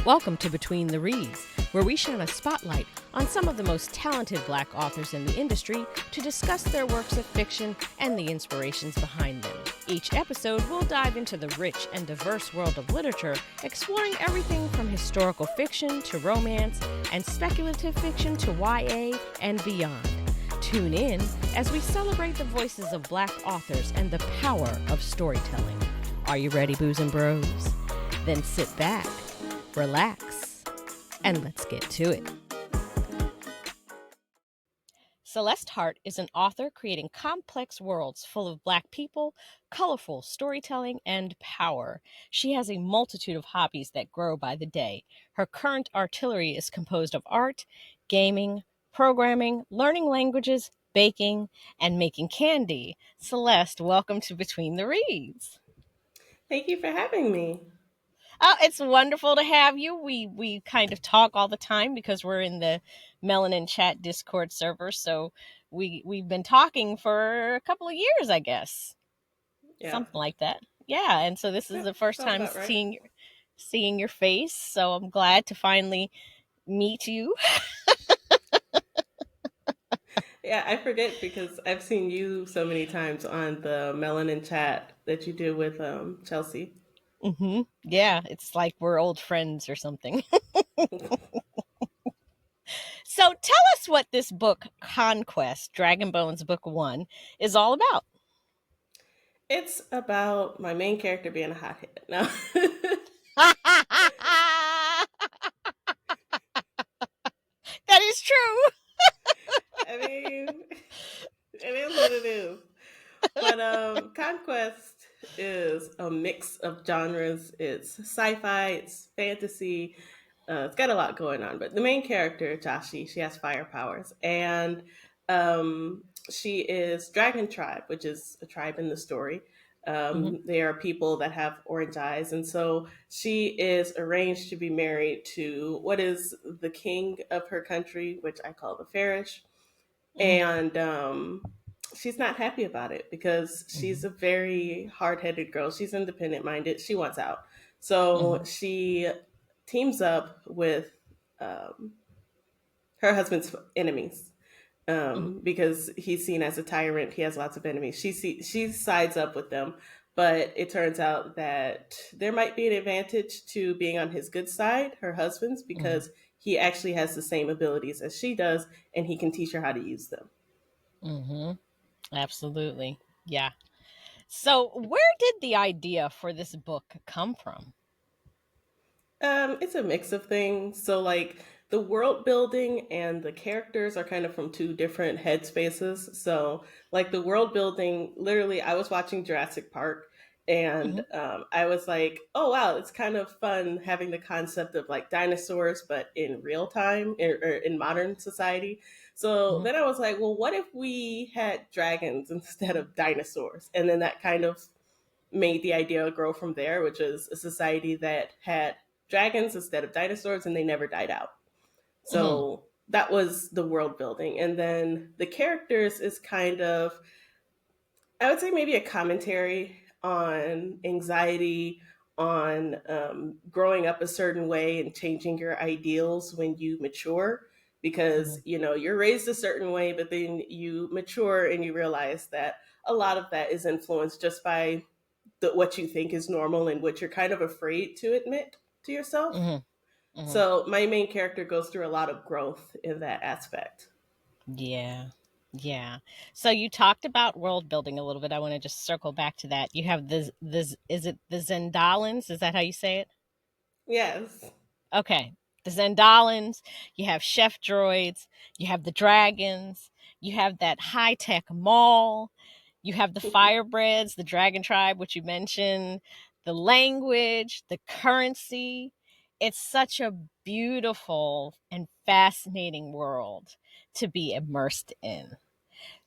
Welcome to Between the Reads, where we shine a spotlight on some of the most talented Black authors in the industry to discuss their works of fiction and the inspirations behind them. Each episode will dive into the rich and diverse world of literature, exploring everything from historical fiction to romance and speculative fiction to YA and beyond. Tune in as we celebrate the voices of Black authors and the power of storytelling. Are you ready, Boos and Bros? Then sit back, relax, and let's get to it. Celeste Harte is an author creating complex worlds full of Black people, colorful storytelling, and power. She has a multitude of hobbies that grow by the day. Her current artillery is composed of art, gaming, programming, learning languages, baking, and making candy. Celeste, welcome to Between the Reads. Thank you for having me. Oh, it's wonderful to have you. We kind of talk all the time because we're in the Melanin Chat Discord server. So we've been talking for a couple of years, I guess. Yeah. Something like that. Yeah, and so this is the first time right. seeing your face. So I'm glad to finally meet you. Yeah, I forget because I've seen you so many times on the Melanin Chat that you do with Chelsea. Mm-hmm. Yeah, it's like we're old friends or something. So tell us what this book, Conquest, Dragon Bones Book 1, is all about. It's about my main character being a hothead. No. That is true. I mean, it is what it is. But Conquest is a mix of genres. It's sci-fi, it's fantasy. It's got a lot going on. But the main character, Jashi, she has fire powers, and she is Dragon Tribe, which is a tribe in the story. Mm-hmm. They are people that have orange eyes, and so she is arranged to be married to what is the king of her country, which I call the Farish, Mm-hmm. and she's not happy about it because she's a very hard-headed girl. She's independent minded. She wants out, so Mm-hmm. she teams up with um, her husband's enemies Mm-hmm. because he's seen as a tyrant. He has lots of enemies. She sides up with them, but it turns out that there might be an advantage to being on his good side, her husband's, Mm-hmm. because he actually has the same abilities as she does, and he can teach her how to use them. Mm-hmm. Absolutely. Yeah. So, where did the idea for this book come from? It's a mix of things. So, like, the world building and the characters are kind of from two different headspaces. So, like, the world building, literally, I was watching Jurassic Park, Mm-hmm. and I was like, oh, wow, it's kind of fun having the concept of like dinosaurs, but in real time or in modern society. So Mm-hmm. then I was like, well, what if we had dragons instead of dinosaurs? And then that kind of made the idea grow from there, which is a society that had dragons instead of dinosaurs and they never died out. Mm-hmm. So that was the world building. And then the characters is kind of, I would say, maybe a commentary on anxiety, on growing up a certain way and changing your ideals when you mature. Because, you know, you're raised a certain way, but then you mature and you realize that a lot of that is influenced just by what you think is normal and what you're kind of afraid to admit to yourself. Mm-hmm. Mm-hmm. So my main character goes through a lot of growth in that aspect. Yeah. Yeah. So you talked about world building a little bit. I want to just circle back to that. You have this is it the Zendalans? Is that how you say it? Yes. Okay. The Zendalans, you have chef droids, you have the dragons, you have that high-tech mall, you have the firebreds, the dragon tribe, which you mentioned, the language, the currency. It's such a beautiful and fascinating world to be immersed in.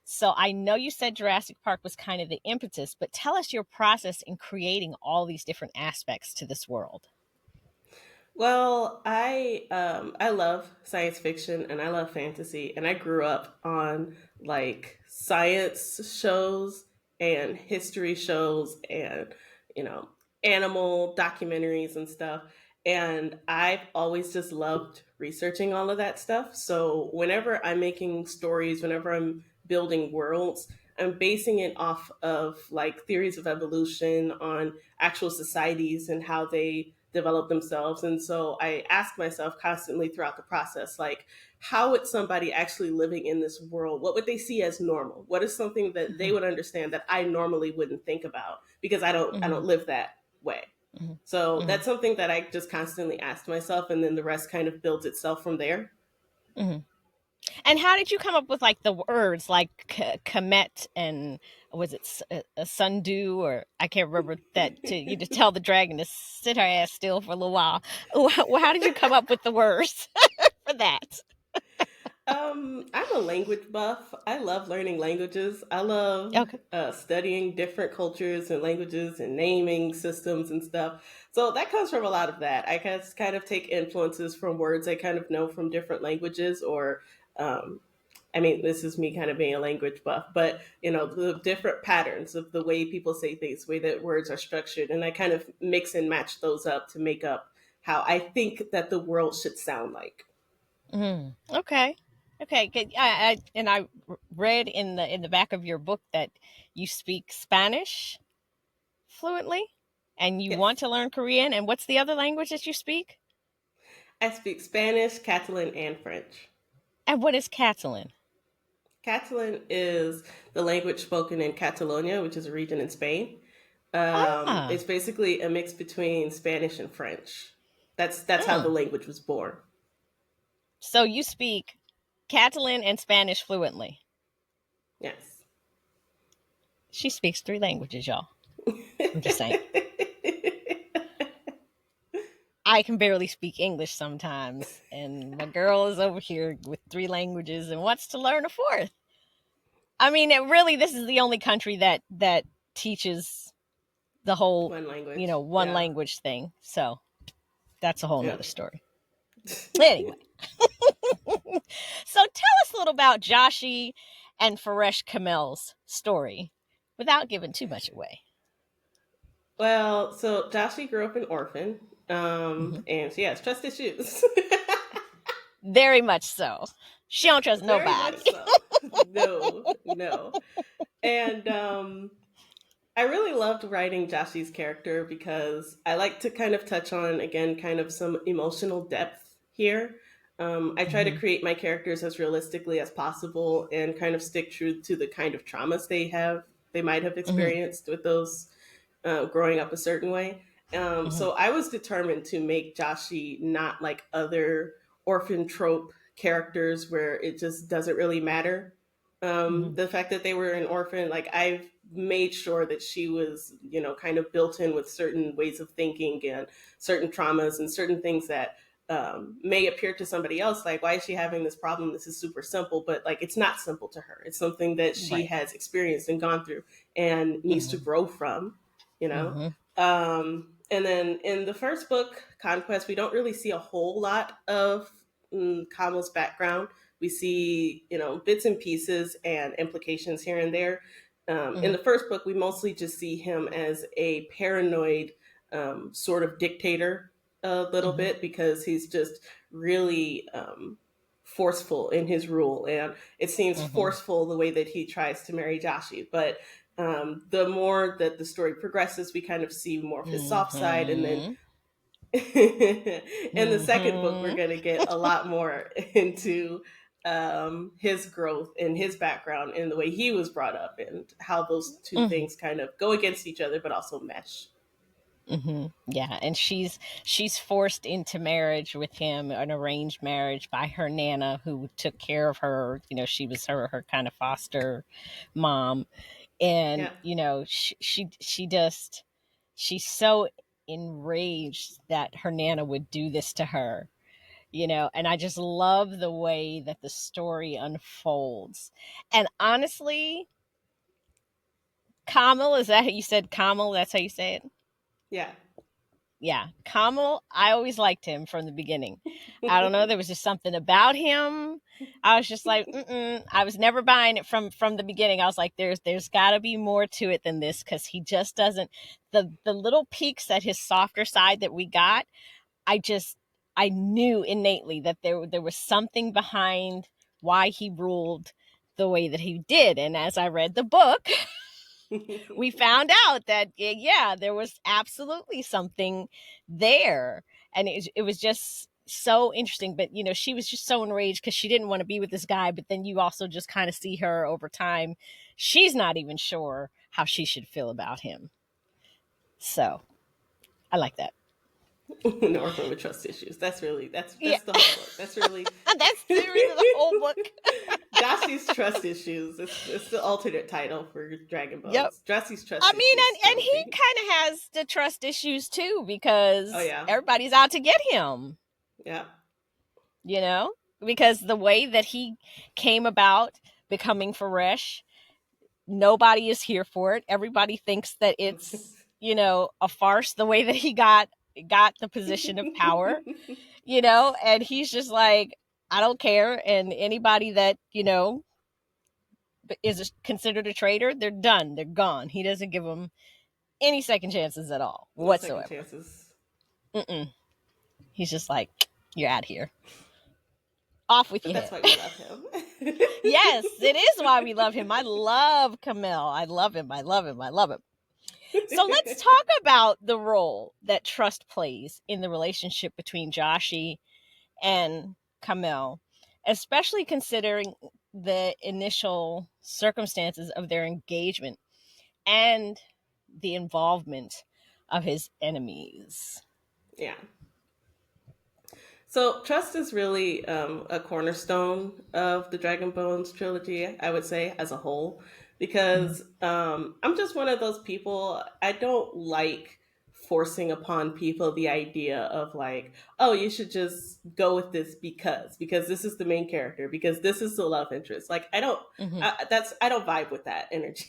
So I know you said Jurassic Park was kind of the impetus, but tell us your process in creating all these different aspects to this world. Well, I love science fiction and I love fantasy, and I grew up on like science shows and history shows and you know animal documentaries and stuff. And I've always just loved researching all of that stuff. So whenever I'm making stories, whenever I'm building worlds, I'm basing it off of like theories of evolution on actual societies and how they develop themselves. And so I ask myself constantly throughout the process, like, how would somebody actually living in this world, what would they see as normal? What is something that they Mhm. would understand that I normally wouldn't think about because I don't Mhm. live that way. Mhm. So Mhm. that's something that I just constantly ask myself, and then the rest kind of builds itself from there. Mhm. And how did you come up with like the words like comet and was it a sundew, or I can't remember that, to you to tell the dragon to sit her ass still for a little while. Well, how did you come up with the words for that? I'm a language buff. I love learning languages. I love Okay. studying different cultures and languages and naming systems and stuff. So that comes from a lot of that. I guess kind of take influences from words I kind of know from different languages, or um, I mean, this is me kind of being a language buff, but you know, the different patterns of the way people say things, the way that words are structured, and I kind of mix and match those up to make up how I think that the world should sound like. Okay. Okay. I read in the back of your book that you speak Spanish fluently, and you want Yes, to learn Korean. And what's the other language that you speak? I speak Spanish, Catalan, and French. And what is Catalan? Catalan is the language spoken in Catalonia, which is a region in Spain. Ah. It's basically a mix between Spanish and French. That's how the Mm. language was born. So you speak Catalan and Spanish fluently. Yes. She speaks three languages, y'all. I'm just saying. I can barely speak English sometimes, and my girl is over here with three languages and wants to learn a fourth. I mean, really, this is the only country that teaches the whole, One language. one Yeah. language thing. So that's a whole Yeah. nother story. Anyway, so tell us a little about Jashi and Faresh Kamel's story without giving too much away. Well, so Joshi grew up an orphan, Hmm. and she has trust issues. Very much so. She don't trust Very much nobody. so. No, no. And I really loved writing Joshi's character because I like to kind of touch on, again, kind of some emotional depth here. I try to Hmm. create my characters as realistically as possible and kind of stick true to the kind of traumas they might have Hmm. experienced with those growing up a certain way. Hmm. So I was determined to make Joshi not like other orphan trope characters where it just doesn't really matter. Hmm. The fact that they were an orphan, like I've made sure that she was, you know, kind of built in with certain ways of thinking and certain traumas and certain things that may appear to somebody else like, why is she having this problem? This is super simple, but like it's not simple to her. It's something that she Right. has experienced and gone through and needs to Hmm. grow from, you know. Hmm. And then in the first book, Conquest, we don't really see a whole lot of Kamal's background. We see, you know, bits and pieces and implications here and there. In Hmm. the first book, we mostly just see him as a paranoid sort of dictator a little Hmm. bit because he's just really forceful in his rule. And it seems Hmm. forceful the way that he tries to marry Joshi. But the more that the story progresses, we kind of see more of his soft side. And then Hmm. in the second book, we're Hmm. going to get a lot more into his growth and his background and the way he was brought up and how those two Hmm. things kind of go against each other, but also mesh. Hmm. Yeah, and she's forced into marriage with him, an arranged marriage by her nana who took care of her. She was her kind of foster mom, and Yeah. she just she's so enraged that her nana would do this to her. And I just love the way that the story unfolds. And honestly, Kamal, is that how you said Kamal? That's how you say it? Yeah. Yeah, Kamal, I always liked him from the beginning. I don't know, there was just something about him. I was just like, mm-mm. I was never buying it from the beginning. I was like, there's got to be more to it than this, because he just doesn't. The little peaks at his softer side that we got, I knew innately that there was something behind why he ruled the way that he did. And as I read the book, we found out that yeah, there was absolutely something there. And it was just so interesting. But she was just so enraged because she didn't want to be with this guy. But then you also just kind of see her over time. She's not even sure how she should feel about him. So I like that. An orphan with trust issues. Yeah. That's the whole book. That's really That's the whole book. Jashi's trust issues. It's the alternate title for Dragon Yep. Bones. Jashi's I trust mean, issues and he trilogy. kind of has the trust issues too Oh because yeah, everybody's out to get him, yeah. you know? Because the way that he came about becoming Faresh, nobody is here for it. Everybody thinks that it's, a farce the way that he got the position of power, and he's just like, I don't care. And anybody that, is considered a traitor, they're done. They're gone. He doesn't give them any second chances at all No second whatsoever. chances. Mm-mm. He's just like, you're out here. Off with But your that's head. why we love him. Yes, it is why we love him. I love Camille. I love him. I love him. I love him. So let's talk about the role that trust plays in the relationship between Jashi and Camille, especially considering the initial circumstances of their engagement and the involvement of his enemies. Yeah. So trust is really a cornerstone of the Dragon Bones trilogy, I would say, as a whole, Mhm. because I'm just one of those people. I don't like forcing upon people the idea of like, oh, you should just go with this because this is the main character, because this is the love interest. Like Mhm. I don't vibe with that energy.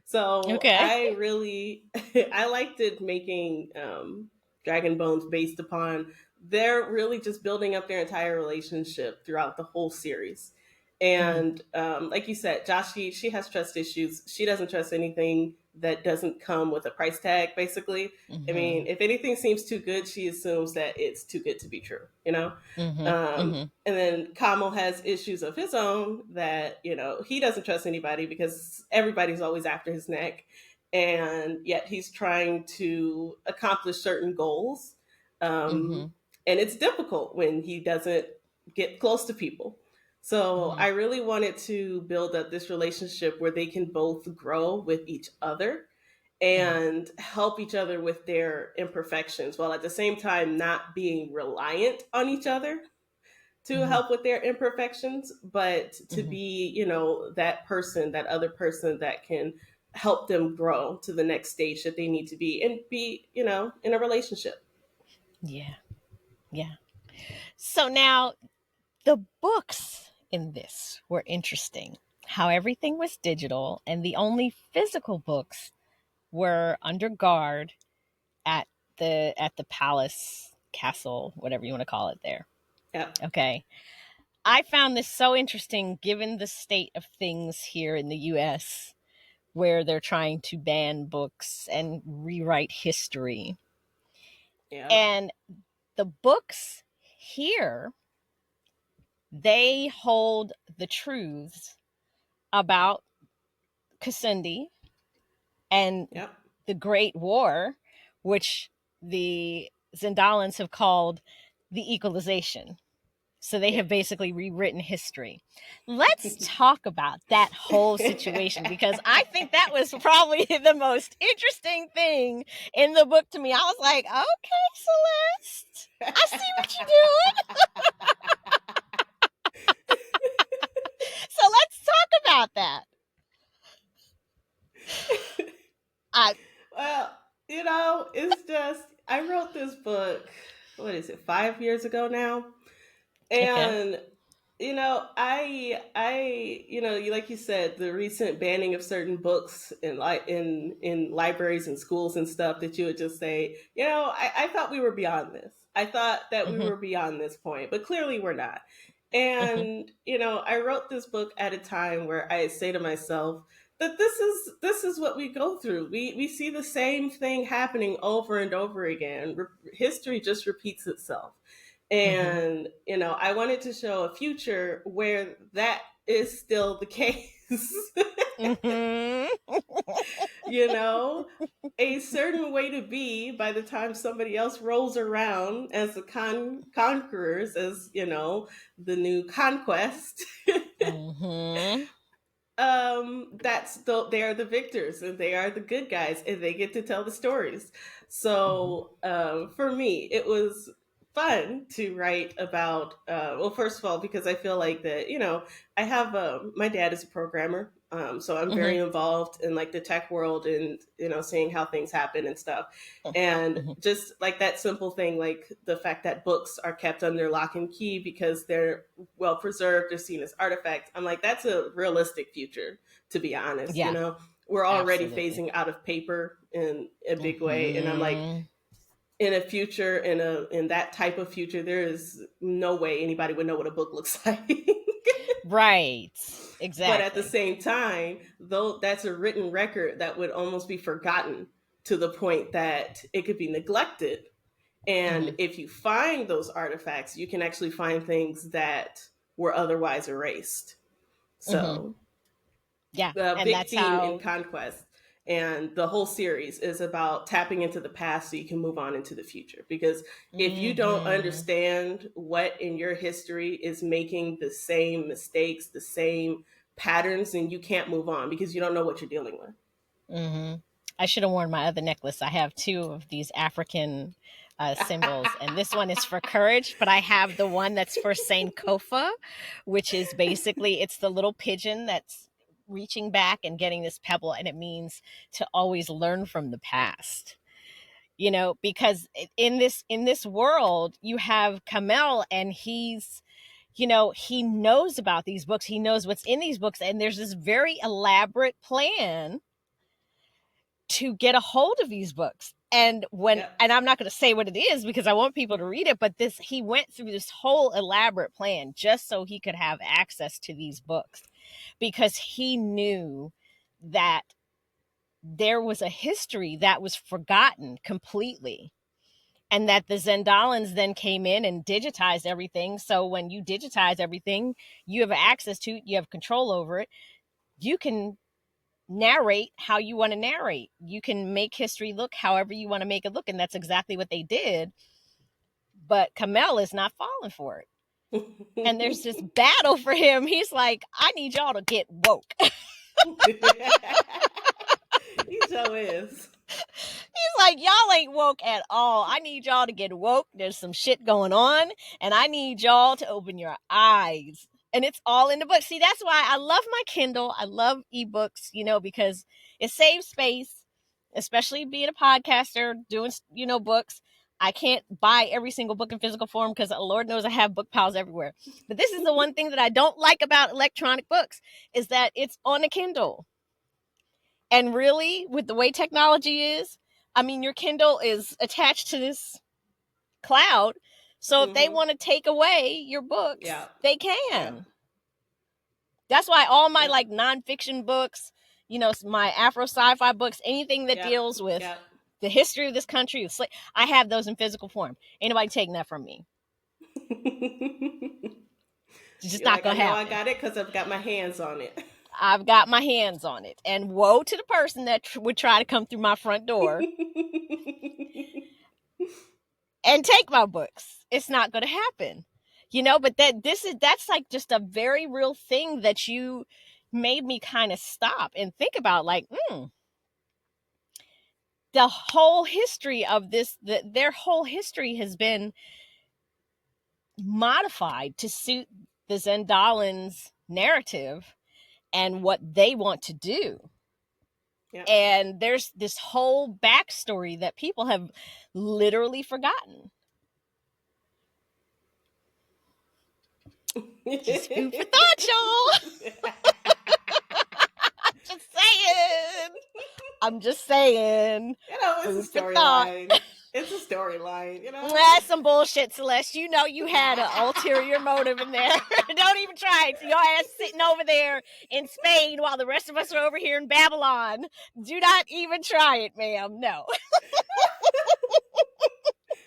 So Okay. I really I liked it making Dragon Bones based upon they're really just building up their entire relationship throughout the whole series. Mhm. And like you said, Joshi, she has trust issues. She doesn't trust anything that doesn't come with a price tag, basically. I mean, Mhm. if anything seems too good, she assumes that it's too good to be true, you know? Mhm. Mhm. And then Kamo has issues of his own that, he doesn't trust anybody because everybody's always after his neck. And yet he's trying to accomplish certain goals. Um, Mhm. and it's difficult when he doesn't get close to people. So I Mhm. really wanted to build up this relationship where they can both grow with each other Mhm. and help each other with their imperfections while at the same time not being reliant on each other to Mhm. help with their imperfections, but to Mhm. be, that person, that other person that can help them grow to the next stage that they need to be and be, in a relationship. Yeah. Yeah. So now the books in this were interesting. How everything was digital and the only physical books were under guard at the palace, castle, whatever you want to call it there. Yeah. Okay. I found this so interesting given the state of things here in the US where they're trying to ban books and rewrite history. Yeah. And the books here, they hold the truths about Kassundi and Yeah. the Great War, which the Zendalans have called the equalization. So they have Yes. basically rewritten history. Let's talk about that whole situation because I think that was probably the most interesting thing in the book to me. I was like, okay, Celeste, I see what you're doing. So let's talk about that. I Well, it's just I wrote this book, what is it, 5 years ago now? okay. And like you said, the recent banning of certain books in libraries and schools and stuff that you would just say, I thought we were beyond this. I thought that we Mm-hmm, were beyond this point, but clearly we're not. mm-hmm, And I wrote this book at a time where I say to myself, that this is what we go through. We see the same thing happening over and over again. History just repeats itself. Mm-hmm. And I wanted to show a future where that is still the case. Mm-hmm. you know a certain way to be by the time somebody else rolls around as the conquerors, as the new conquest. Mm-hmm. They are the victors, and they are the good guys, and they get to tell the stories. Mm-hmm. So for me, it was fun to write about. Well, first of all, because I feel like that, I have my dad is a programmer, so I'm Mm-hmm. very involved in like the tech world, and seeing how things happen and stuff. And Mm-hmm. just like that simple thing, like the fact that books are kept under lock and key because they're well preserved or seen as artifacts. I'm like, that's a realistic future, to be honest. Yeah, We're already absolutely. phasing out of paper in a big way. And I'm like, Mm-hmm. in a future, in that type of future, there is no way anybody would know what a book looks like. Right. But at the Exactly. same time, though, that's a written record that would almost be forgotten to the point that it could be neglected. And Mm-hmm. if you find those artifacts, you can actually find things that were otherwise erased. Mm-hmm. So, Yeah, the and big that's theme in how. Conquest and the whole series is about tapping into the past so you can move on into the future. Because if you don't Mm-hmm. understand what in your history is making the same mistakes, the same patterns, then you can't move on because you don't know what you're dealing with. Mm-hmm. I should have worn my other necklace. I have two of these African symbols, and this one is for courage, but I have the one that's for Saint Kofa, which is basically it's the little pigeon that's reaching back and getting this pebble, and it means to always learn from the past. Because in this world you have Kamel, and he knows about these books, he knows what's in these books, and there's this very elaborate plan to get a hold of these books. Yep. And I'm not going to say what it is because I want people to read it, but this he went through this whole elaborate plan just so he could have access to these books, because he knew that there was a history that was forgotten completely, and that the Zendalans then came in and digitized everything. So when you digitize everything, you have access to it, you have control over it. You can narrate how you want to narrate. You can make history look however you want to make it look, and that's exactly what they did. But Kamel is not falling for it. And there's this battle for him. He's like, I need y'all to get woke. He so is. He's like, y'all ain't woke at all. I need y'all to get woke. There's some shit going on, and I need y'all to open your eyes. And it's all in the book. See, that's why I love my Kindle. I love ebooks, because it saves space, especially being a podcaster, doing, books. I can't buy every single book in physical form because Lord knows I have book piles everywhere. But this is the one thing that I don't like about electronic books is that it's on a Kindle. And really, with the way technology is, I mean, your Kindle is attached to this cloud. So if they Hmm. want to take away your Yeah. books, they Yeah. can. That's why all my Yep. like nonfiction books, my Afro sci-fi books, anything that Yep. deals with Yep. the history of this country, I have those in physical form. Ain't nobody taking that from me. It's just You're not like, I gonna know I happen. got it because I've got my hands on it. I've got my hands on it. And woe to the person that would try to come through my front door and take my books. It's not going to happen. But that's like just a very real thing that you made me kind of stop and think about, like, the whole history of their whole history has been modified to suit the Zendalans narrative and what they want to do. Yep. And there's this whole backstory that people have literally forgotten. Just food for thought, y'all. Just saying. I'm just saying. It's Food a for thought. storyline. It's a storyline, you know? That's some bullshit, Celeste. You know you had an ulterior motive in there. Don't even try it. Your ass sitting over there in Spain while the rest of us are over here in Babylon. Do not even try it, ma'am. No.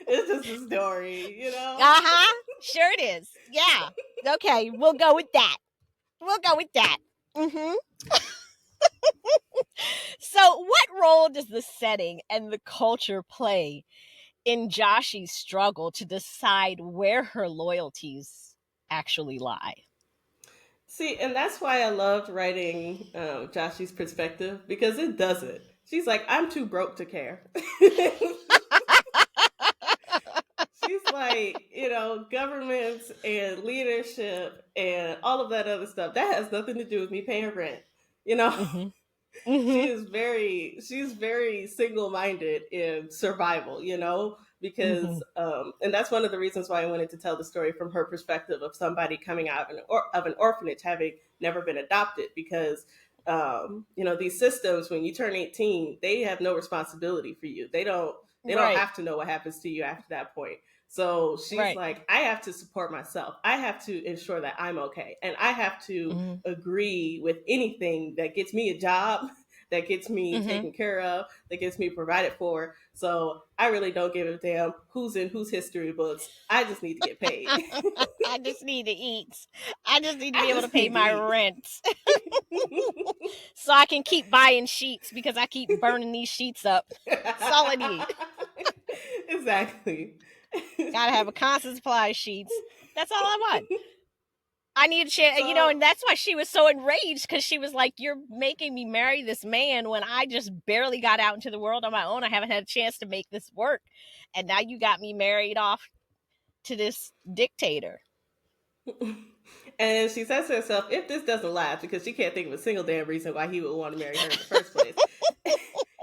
It's just a story, you know? Uh-huh. Sure it is. Yeah. Okay, we'll go with that. We'll go with that. Mm-hmm. So, what role does the setting and the culture play in Jashi's struggle to decide where her loyalties actually lie? See, and that's why I loved writing Joshy's perspective because it doesn't. She's like, I'm too broke to care. She's like, governments and leadership and all of that other stuff. That has nothing to do with me paying rent. You know, Mm-hmm. Mm-hmm. she's very single-minded in survival, Mm-hmm. because and that's one of the reasons why I wanted to tell the story from her perspective of somebody coming out of an orphanage having never been adopted, because these systems, when you turn 18, they have no responsibility for you. They don't Right. have to know what happens to you after that point. So she's Right. like, I have to support myself. I have to ensure that I'm okay. And I have to Mm-hmm. agree with anything that gets me a job, that gets me Mm-hmm. taken care of, that gets me provided for. So I really don't give a damn who's in whose history books. I just need to get paid. I just need to eat. I just need to be I able to just pay need to my eat. rent so I can keep buying sheets because I keep burning these sheets up. That's all I need. Exactly. Gotta have a constant supply of sheets. That's all I want. I need to share, So and that's why she was so enraged because she was like, "You're making me marry this man when I just barely got out into the world on my own. I haven't had a chance to make this work. And now you got me married off to this dictator." and she says to herself, if this doesn't last, because she can't think of a single damn reason why he would want to marry her in the first place.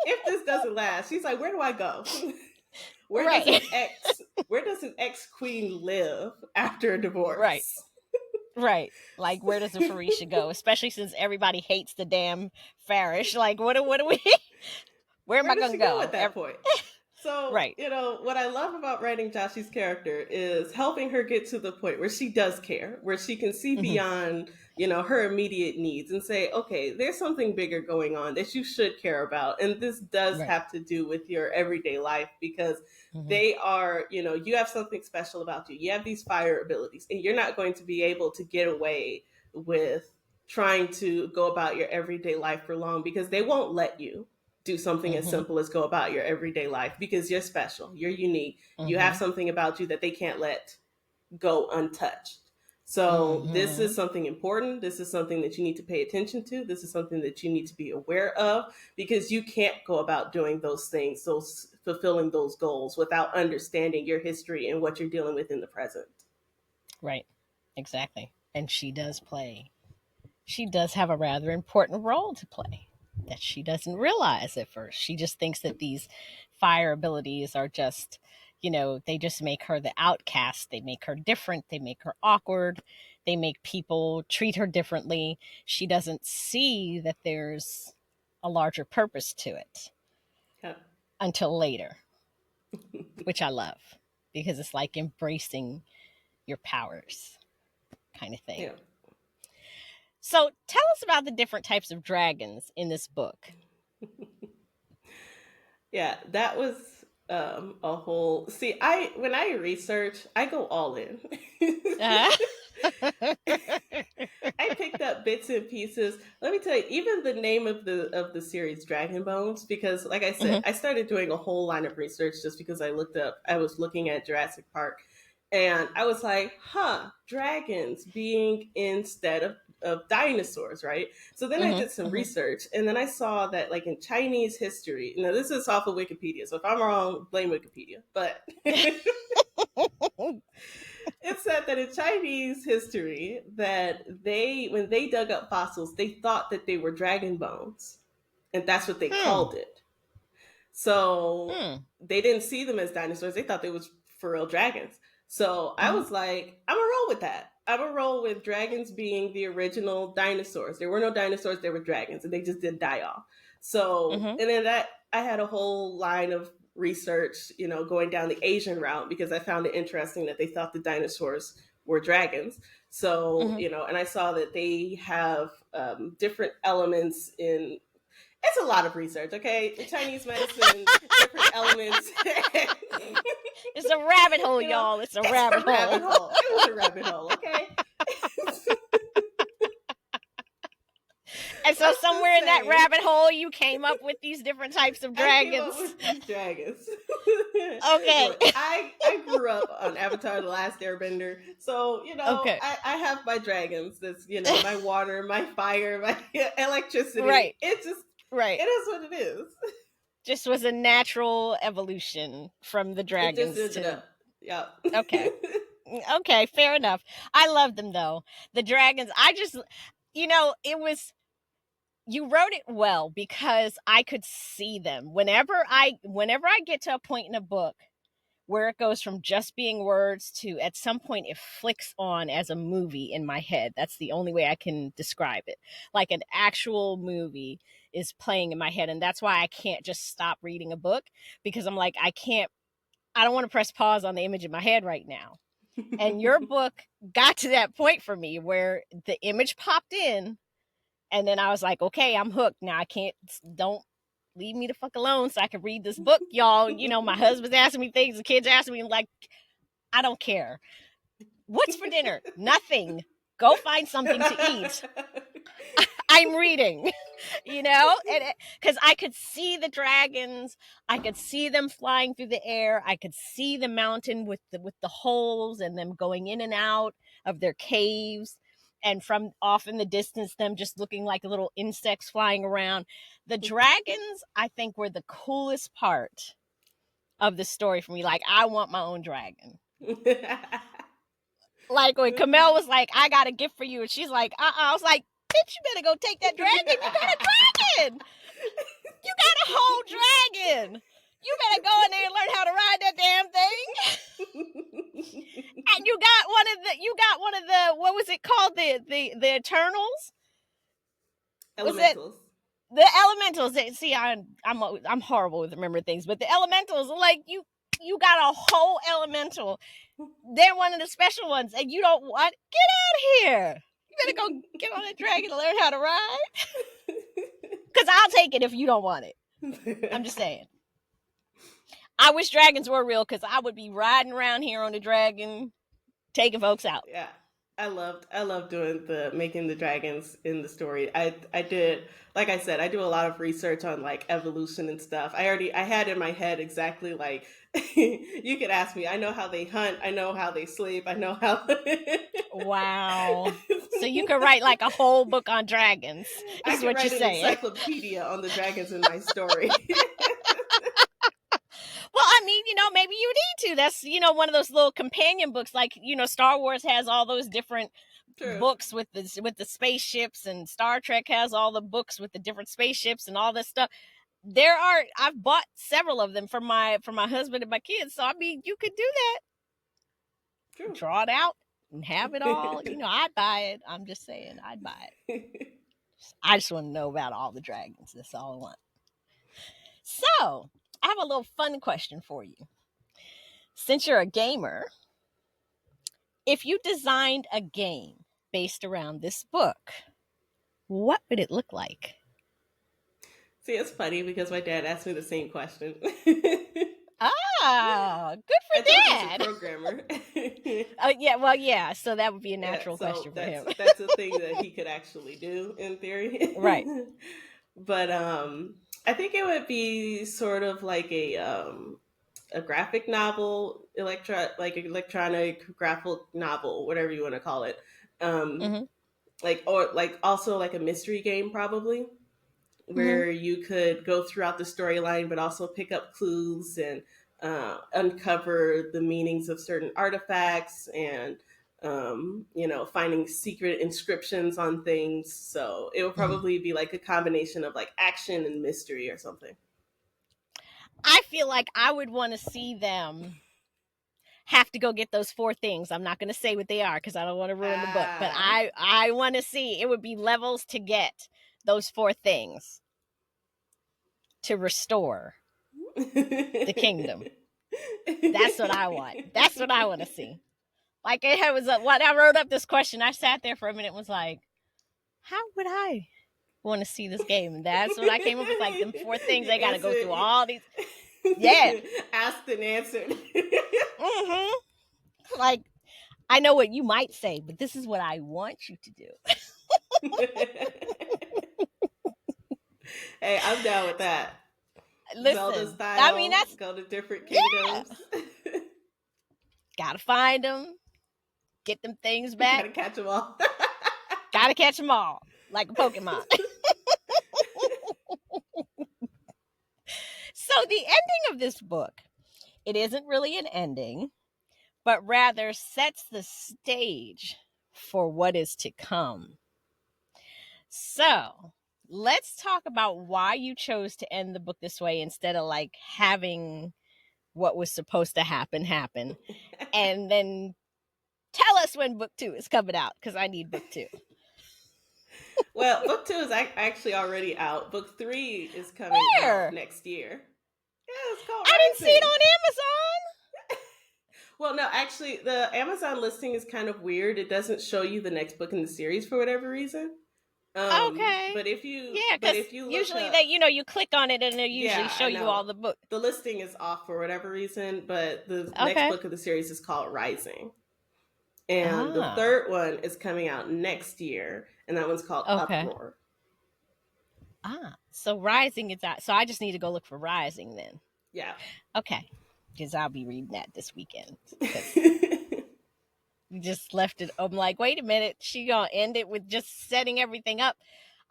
If this doesn't last, she's like, where do I go? where does Right. an ex where does an ex queen live after a Right. divorce? Right. Like, where does the Farisha go? Especially since everybody hates the damn Farish. Like, what do we, where am Where I does going to she go go? at that point? So, Right. what I love about writing Joshy's character is helping her get to the point where she does care, where she can see Mm-hmm. beyond, her immediate needs and say, okay, there's something bigger going on that you should care about. And this does Right. have to do with your everyday life, because Mm-hmm. they are, you have something special about you. You have these fire abilities, and you're not going to be able to get away with trying to go about your everyday life for long, because they won't let you do something as Mm-hmm. simple as go about your everyday life, because you're special, you're unique, you have Mm-hmm. something about you that they can't let go untouched. So this Mm-hmm. is something important. This is something that you need to pay attention to. This is something that you need to be aware of, because you can't go about doing those things, those fulfilling those goals, without understanding your history and what you're dealing with in the present. Right. Exactly. And she does have a rather important role to play that she doesn't realize at first. She just thinks that these fire abilities are just, they just make her the outcast. They make her different. They make her awkward. They make people treat her differently. She doesn't see that there's a larger purpose to it Yeah. until later, which I love because it's like embracing your powers kind of thing. Yeah. So tell us about the different types of dragons in this book. Yeah, that was a whole. See, I when I research, I go all in. Uh, I picked up bits and pieces. Let me tell you, even the name of the series, Dragon Bones, because like I said, mhm, I started doing a whole line of research just because I was looking at Jurassic Park, and I was like, huh, dragons being instead of dinosaurs, right? So then I mhm, did some mhm. research, and then I saw that, like, in Chinese history, now this is off of Wikipedia, so if I'm wrong, blame Wikipedia, but it said that in Chinese history that when they dug up fossils, they thought that they were dragon bones, and that's what they Hmm. called it. So Hmm. they didn't see them as dinosaurs; they thought they was for real dragons. So I Mhm, was like, I'm gonna roll with that. I'm gonna roll with dragons being the original dinosaurs. There were no dinosaurs; there were dragons, and they just didn't die off. So, mhm, and then that I had a whole line of research, going down the Asian route because I found it interesting that they thought the dinosaurs were dragons. So, Mm-hmm. and I saw that they have different elements in. It's a lot of research, okay? The Chinese medicine, different elements. It's a rabbit hole, y'all. It's a It's rabbit a rabbit hole. hole. It was a rabbit hole, okay? And so I'm somewhere just in that saying. rabbit hole, you came up with these different types of I came up dragons. with these dragons. Okay. Look, I grew up on Avatar: The Last Airbender, so Okay. I have my dragons. That's my water, my fire, my electricity. Right. It just Right. it is what it is. Just was a natural evolution from the It just dragons ended to. up. Yeah. Okay. Okay, fair enough. I love them though. The dragons, I just, it was, you wrote it well because I could see them. Whenever I get to a point in a book where it goes from just being words to at some point it flicks on as a movie in my head. That's the only way I can describe it. Like an actual movie is playing in my head. And that's why I can't just stop reading a book because I'm like, I don't want to press pause on the image in my head right now. And your book got to that point for me where the image popped in and then I was like, okay, I'm hooked. Now don't leave me the fuck alone so I can read this book, y'all. My husband's asking me things, the kids asking me, like, I don't care. What's for dinner? Nothing. Go find something to eat. I'm reading, because I could see the dragons. I could see them flying through the air. I could see the mountain with the holes and them going in and out of their caves. And from off in the distance, them just looking like little insects flying around. The dragons, I think, were the coolest part of the story for me. Like, I want my own dragon. Like when Kamel was like, I got a gift for you. And she's like, I was like, bitch, you better go take that dragon. You got a dragon. You got a whole dragon. You better go in there and learn how to ride that damn thing. And you got one of the, what was it called? The Eternals? Was it Elementals. the Elementals? See, I'm horrible with remembering things, but the Elementals, like you got a whole elemental. They're one of the special ones, and you don't want. Get out of here! You better go get on that dragon and learn how to ride. Because I'll take it if you don't want it. I'm just saying. I wish dragons were real because I would be riding around here on the dragon, taking folks out. Yeah. I loved doing making the dragons in the story. I did, like I said, I do a lot of research on like evolution and stuff. I had in my head exactly like you could ask me. I know how they hunt, I know how they sleep, I know how Wow. So you could write like a whole book on dragons, I is could what you're write an saying. encyclopedia on the dragons in my story. Well, I mean, maybe you need to. That's, one of those little companion books. Like, Star Wars has all those different True. books with the spaceships, and Star Trek has all the books with the different spaceships and all this stuff. I've bought several of them for my husband and my kids. So I mean, you could do that. True. Draw it out and have it all. I'd buy it. I'm just saying, I'd buy it. I just want to know about all the dragons. That's all I want. So, I have a little fun question for you. Since you're a gamer, if you designed a game based around this book, what would it look like? See, it's funny because my dad asked me the same question. Ah, good I for told Dad. he's a programmer. Yeah, well, yeah. So that would be a Yeah, natural so question for him. that's a thing that he could actually do in theory. Right. But I think it would be sort of like a graphic novel, like electronic graphic novel, whatever you want to call it. Um, Mm-hmm. or like also like a mystery game probably Mm-hmm. where you could go throughout the storyline, but also pick up clues and uncover the meanings of certain artifacts and, finding secret inscriptions on things. So it would Mm-hmm. probably be like a combination of like action and mystery or something. I feel like I would want to see them have to go get those 4 things. I'm not going to say what they are because I don't want to ruin the book, but Ah, I want to see. It would be levels to get those 4 things to restore. the kingdom. That's what I want. That's what I want to see. Like, it was when I wrote up this question, I sat there for a minute and was like, how would I want to see this game? And that's what I came up with, like, them 4 things. They got to go through all these. Yeah. Asked and answered. Mm-hmm. Like, I know what you might say, but this is what I want you to do. Hey, I'm down with that. Listen, Zelda style. I mean, that's go to different kingdoms. Yeah. Gotta find them, get them things back. Gotta catch them all. Gotta catch them all, like a Pokemon. So the ending of this book, it isn't really an ending, but rather sets the stage for what is to come. So let's talk about why you chose to end the book this way instead of like having what was supposed to happen. And then tell us when book 2 is coming out, because I need book 2. Well, book 2 is actually already out. Book 3 is coming out next year. Yeah, it's called Rising. I didn't see it on Amazon. Well, no, actually, the Amazon listing is kind of weird. It doesn't show you the next book in the series for whatever reason. Okay. But if you, usually they, you click on it and they usually show you all the books. The listing is off for whatever reason, but the next book of the series is called Rising, and the 3rd one is coming out next year, and that one's called Uproar. So Rising is out. So I just need to go look for Rising then. Yeah. Okay, because I'll be reading that this weekend. You just left it. I'm like, wait a minute. She gonna end it with just setting everything up.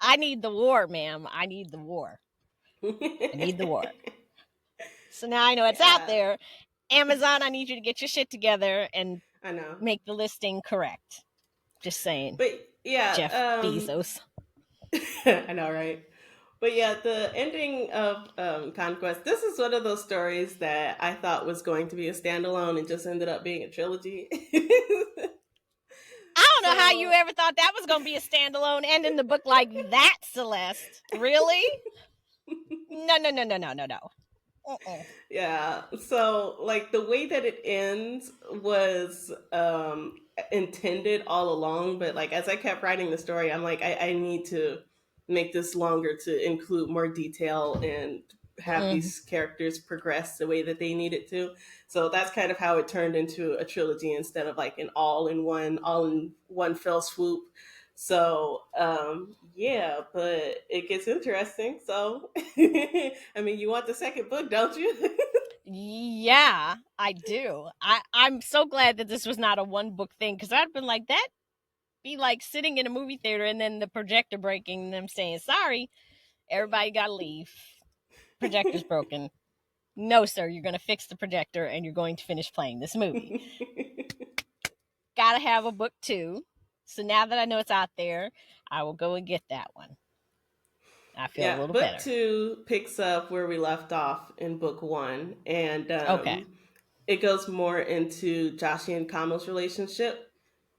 I need the war, ma'am. I need the war. I need the war. So now I know it's out there. Amazon, I need you to get your shit together and make the listing correct. Just saying. But yeah, Jeff Bezos. I know, right? But yeah, the ending of Conquest, this is one of those stories that I thought was going to be a standalone and just ended up being a trilogy. I don't know how you ever thought that was going to be a standalone ending the book like that, Celeste. Really? No. Yeah. So, like, the way that it ends was intended all along, but like as I kept writing the story, I'm like, I need to make this longer to include more detail and have these characters progress the way that they needed to. So that's kind of how it turned into a trilogy instead of like an all in one fell swoop. So yeah, but it gets interesting. So I mean, you want the second book, don't you? Yeah, I do. I'm so glad that this was not a 1 book thing, because I'd been like, that be like sitting in a movie theater and then the projector breaking and them saying, sorry, everybody gotta leave. Projector's broken. No, sir, you're going to fix the projector and you're going to finish playing this movie. Gotta have a book 2. So now that I know it's out there, I will go and get that one. I feel a little better. Book 2 picks up where we left off in book 1. And it goes more into Jashi and Kamo's relationship.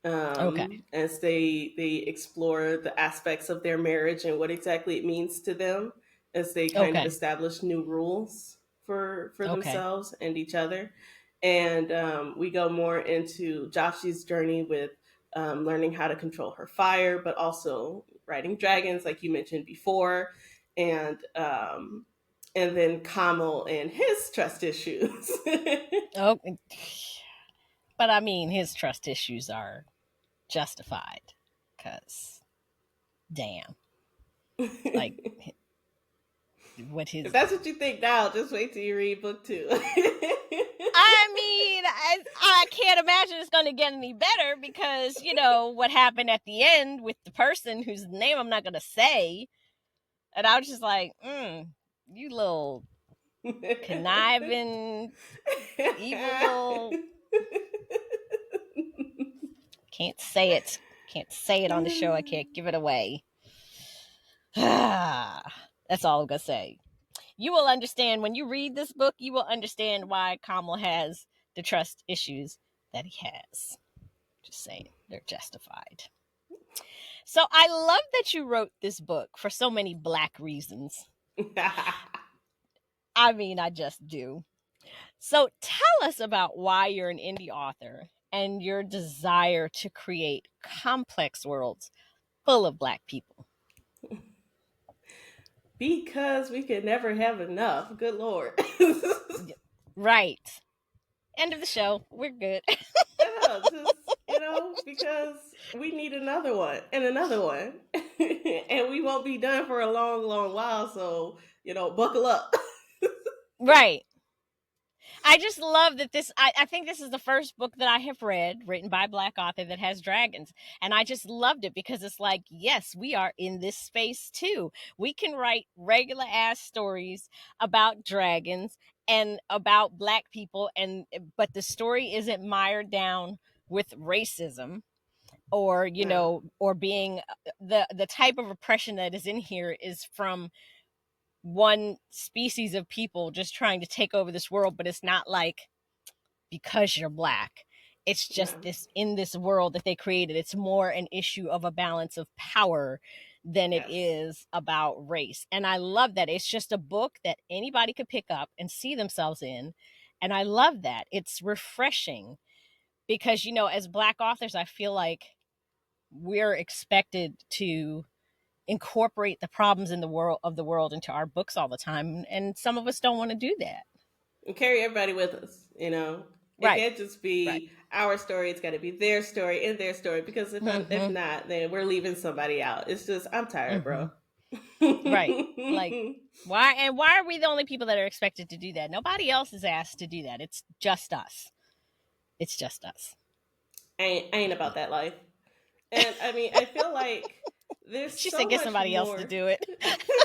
As they explore the aspects of their marriage and what exactly it means to them, as they kind of establish new rules for themselves and each other. And we go more into Joshi's journey with learning how to control her fire, but also riding dragons, like you mentioned before, and then Kamo and his trust issues. But I mean, his trust issues are justified, because damn, like, if that's what you think now, just wait till you read book 2. I mean, I can't imagine it's going to get any better, because what happened at the end with the person whose name I'm not going to say, and I was just like, you little conniving evil. Can't say it on the show. I can't give it away. That's all I'm gonna say. You will understand when you read this book. You will understand why Kamal has the trust issues that he has. Just saying, they're justified. So I love that you wrote this book for so many Black reasons. I mean, I just do. So tell us about why you're an indie author and your desire to create complex worlds full of Black people. Because we can never have enough. Good Lord. Right. End of the show. We're good. I know, just, because we need another one and another one. And we won't be done for a long, long while. So, buckle up. Right. I just love that I think this is the first book that I have read written by a Black author that has dragons. And I just loved it because it's like, yes, we are in this space too. We can write regular ass stories about dragons and about Black people, but the story isn't mired down with racism or, No. or being the type of oppression that is in here is from one species of people just trying to take over this world, but it's not like because you're Black. It's just No. this in this world that they created. It's more an issue of a balance of power than it Yes. is about race. And I love that. It's just a book that anybody could pick up and see themselves in. And I love that. It's refreshing because, as Black authors, I feel like we're expected to incorporate the problems in the world into our books all the time, and some of us don't want to do that. And carry everybody with us. It Right. can't just Right. be our story. It's got to be their story and their story. Because if Mm-hmm. not, then we're leaving somebody out. It's just, I'm tired, Mm-hmm. bro. Right. Like, why are we the only people that are expected to do that? Nobody else is asked to do that. It's just us. It's just us. I ain't about that life. And I mean, I feel like there's She said so get much somebody else to more. do it.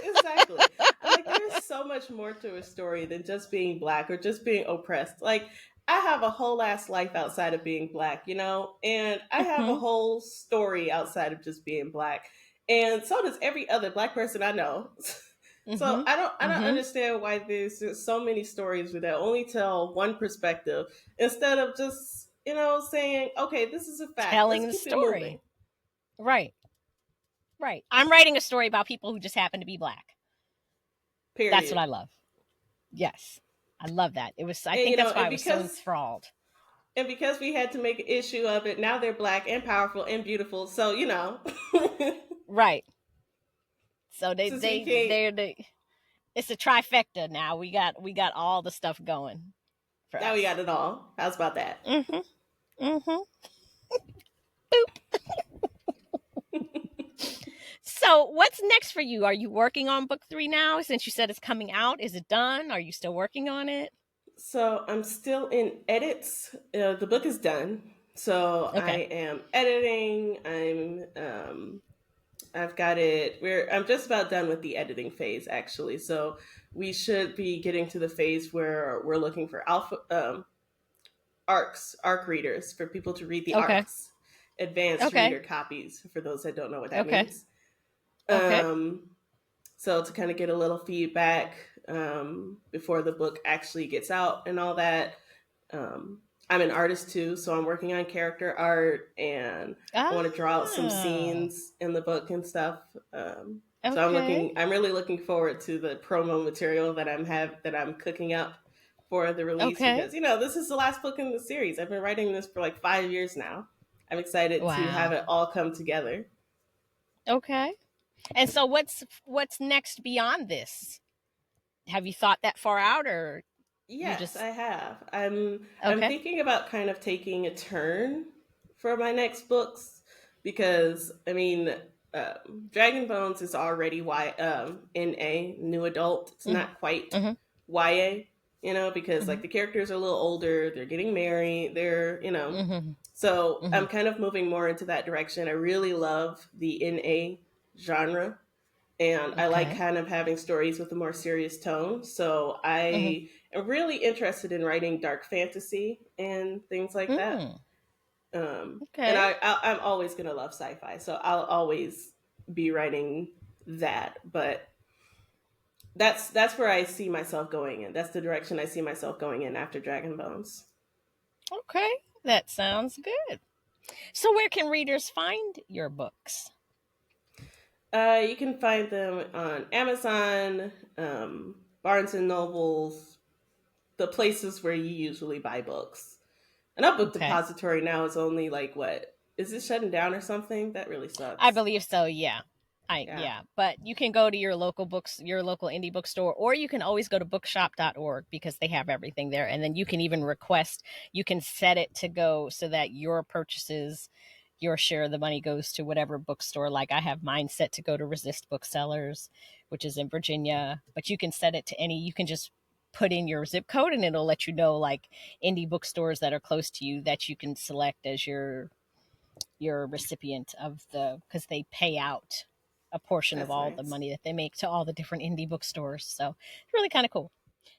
Exactly. I'm like, there's so much more to a story than just being Black or just being oppressed. Like, I have a whole ass life outside of being Black, and I have a Mm-hmm. whole story outside of just being Black. And so does every other Black person I know. So Mm-hmm. I don't Mm-hmm. understand why there's just so many stories that only tell one perspective instead of just, saying, okay, this is a fact. Let's Telling the keep it moving. story. Right. Right. I'm writing a story about people who just happen to be Black. That's what I Period. love. Yes. I love that. I And think that's why and I was so because enthralled. we had to make an issue of it, now they're Black and powerful and beautiful. So, Right. So since we can't, it's a trifecta now. We got all the stuff going for now we us. got it all. How's about that? Mm-hmm. Mm-hmm. So what's next for you? Are you working on book 3 now? Since you said it's coming out, is it done? Are you still working on it? So I'm still in edits. The book is done. So I Okay. am editing. I've got it. I'm just about done with the editing phase, actually. So we should be getting to the phase where we're looking for arc readers for people to read the Okay. arcs, advanced Okay. reader copies for those that don't know what that Okay. means. Okay. Um, so to kind of get a little feedback before the book actually gets out and all that. Um, I'm an artist too, so I'm working on character art and I want to draw out some Ah. scenes in the book and stuff. So Okay. I'm really looking forward to the promo material that I'm cooking up for the release Okay. because this is the last book in the series. I've been writing this for like 5 years now. I'm excited to have Wow. it all come together. Okay. And so what's next beyond this? Have you thought that far out, or you Yes, just I have. I'm okay? thinking about kind of taking a turn for my next books because I mean, Dragon Bones is already NA, new adult. It's Mm-hmm. not quite Mm-hmm. YA, because Mm-hmm. like the characters are a little older, they're getting married, Mm-hmm. so Mm-hmm. I'm kind of moving more into that direction. I really love the NA genre and I like Okay. kind of having stories with a more serious tone. So Mm-hmm. I am really interested in writing dark fantasy and things like that. Mm. And Okay. I'm always gonna love sci-fi, so I'll always be writing that. But that's where I see myself going in. That's the direction I see myself going in after Dragon Bones. Okay. That sounds good. So where can readers find your books? You can find them on Amazon. Barnes and Nobles, the places where you usually buy books. An Upbook Okay. Depository now is only like what? Is it shutting down or something? That really I sucks. believe so, yeah. Yeah, Yeah, but you can go to your local books, your local indie bookstore, or you can always go to bookshop.org because they have everything there. And then you can even request, you can set it to go so that your purchases, your share of the money goes to whatever bookstore. Like I have mine set to go to Resist Booksellers, which is in Virginia, but you can set it to any, you can just put in your zip code and it'll let you know like indie bookstores that are close to you that you can select as your recipient of the, because they pay out a portion of that's all the nice. money that they make to all the different indie bookstores. So it's really kind of cool.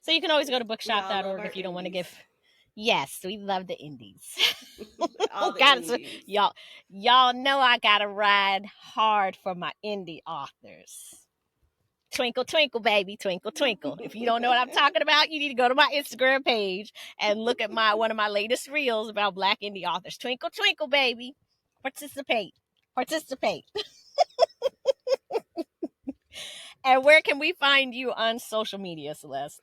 So you can always go to We all love bookshop.org our if you don't want to indies. give. Yes, we love the indies. All the God, so indies. y'all know I gotta ride hard for my indie authors. Twinkle, twinkle, baby, twinkle, twinkle. If you don't know what I'm talking about, you need to go to my Instagram page and look at my one of my latest reels about Black indie authors. Twinkle, twinkle, baby. Participate. Participate. And where can we find you on social media, Celeste?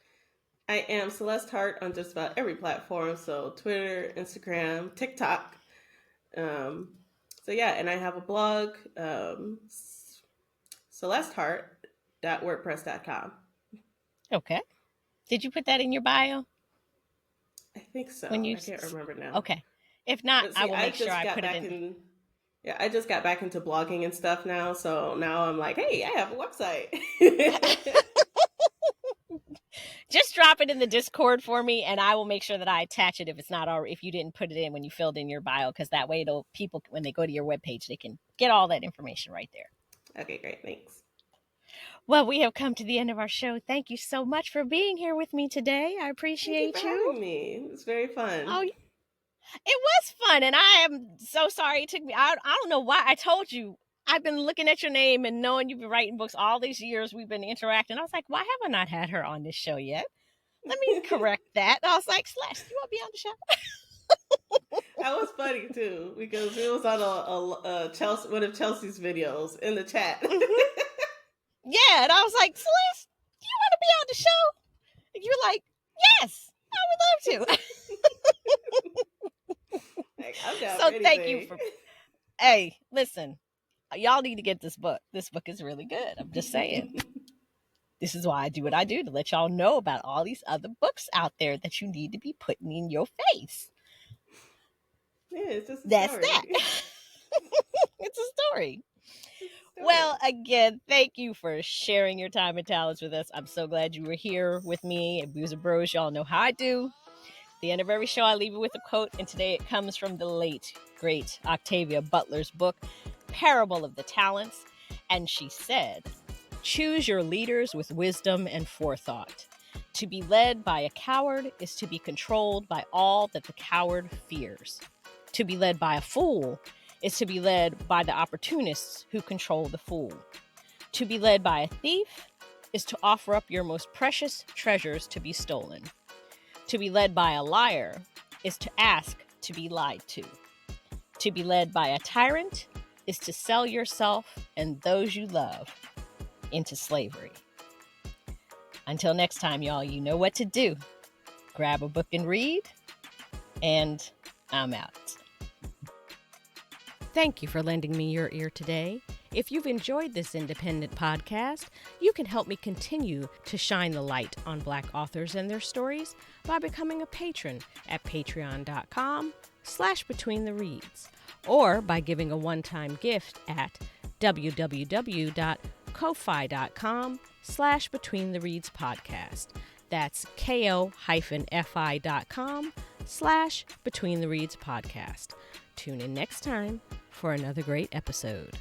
I am Celeste Hart on just about every platform. So Twitter, Instagram, TikTok. Um, so yeah, and I have a blog, celestehart.wordpress.com. Okay. Did you put that in your bio I think when so. you? I can't remember now. Okay. If not, But I see, will I make sure just I got put it back in. in. Yeah, I just got back into blogging and stuff now. So now I'm like, hey, I have a website. Just drop it in the Discord for me, and I will make sure that I attach it if it's not already, if you didn't put it in when you filled in your bio, because that way it'll people when they go to your webpage they can get all that information right there. Okay, great. Thanks. Well, we have come to the end of our show. Thank you so much for being here with me today. I Thank you for appreciate you. having me. It's very fun. Oh, it was fun, and I am so sorry it took me. I don't know why I told you. I've been looking at your name and knowing you've been writing books all these years. We've been interacting. I was like, why have I not had her on this show yet? Let me correct that. I was like, Celeste, you want to be on the show? That was funny too because it was on a Chelsea one of Chelsea's videos in the chat. Mm-hmm. Yeah, and I was like, Celeste, do you want to be on the show? And you're like, yes, I would love to. Like, I'm down for So thank you anything. for. Hey, listen, y'all need to get this book. This book is really good. I'm just saying. This is why I do what I do to let y'all know about all these other books out there that you need to be putting in your face. Yeah, it's just a That's that. story. It's a story. It's a story. Well, again, thank you for sharing your time and talents with us. I'm so glad you were here with me at Booze and Bros. Y'all know how I do. At the end of every show, I leave you with a quote, and today it comes from the late, great Octavia Butler's book, Parable of the Talents. And she said, choose your leaders with wisdom and forethought. To be led by a coward is to be controlled by all that the coward fears. To be led by a fool is to be led by the opportunists who control the fool. To be led by a thief is to offer up your most precious treasures to be stolen. To be led by a liar is to ask to be lied to. To be led by a tyrant is to sell yourself and those you love into slavery. Until next time, y'all, you know what to do. Grab a book and read, and I'm out. Thank you for lending me your ear today. If you've enjoyed this independent podcast, you can help me continue to shine the light on Black authors and their stories by becoming a patron at patreon.com/betweenthereads, or by giving a one-time gift at www.ko-fi.com/betweenthereadspodcast. That's ko-fi.com/betweenthereadspodcast. Tune in next time for another great episode.